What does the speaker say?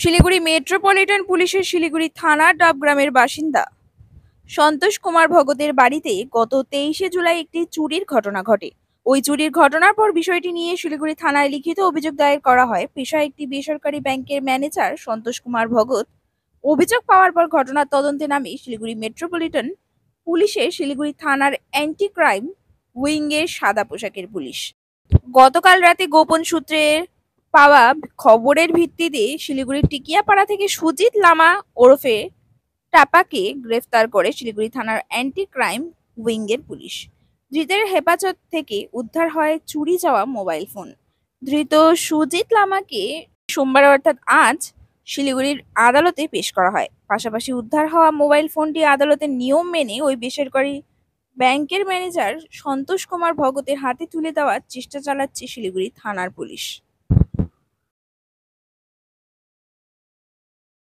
Siliguri metropolitan পুলিশের শিলিগুড়ি থানার ডাবগ্রামের বাসিন্দা সন্তোষ কুমার ভগতের বাড়িতে গত 23শে জুলাই একটি চুরির ঘটনা ঘটে। ওই চুরির ঘটনার পর বিষয়টি নিয়ে শিলিগুড়ি থানায় লিখিত অভিযোগ দায়ের করা হয়। পেশায় একটি বেসরকারি ব্যাংকের ম্যানেজার সন্তোষ কুমার ভগত। অভিযোগ পাওয়ার পর ঘটনার তদন্তে নামে শিলিগুড়ি মেট্রোপলিটন পুলিশের শিলিগুড়ি থানার অ্যান্টি ক্রাইম উইংয়ের সাদা পোশাকের পুলিশ। গতকাল রাতে গোপন সূত্রে পাওয়া খবরের ভিত্তিতে শিলিগুড়ির টিকিয়াপাড়া থেকে সুজিত লামা ওরফে টাপাকে গ্রেফতার করে শিলিগুড়ি থানার অ্যান্টি ক্রাইম উইংয়ের পুলিশ। ধৃতের হেফাজত থেকে উদ্ধার হয় চুরি যাওয়া মোবাইল ফোন। ধৃত সুজিত লামাকে সোমবার অর্থাৎ আজ শিলিগুড়ির আদালতে পেশ করা হয়। পাশাপাশি উদ্ধার হওয়া মোবাইল ফোনটি আদালতের নিয়ম মেনে ওই বেসরকারি ব্যাংকের ম্যানেজার সন্তোষ কুমার ভগতের হাতে তুলে দেওয়ার চেষ্টা চালাচ্ছে শিলিগুড়ি থানার পুলিশ।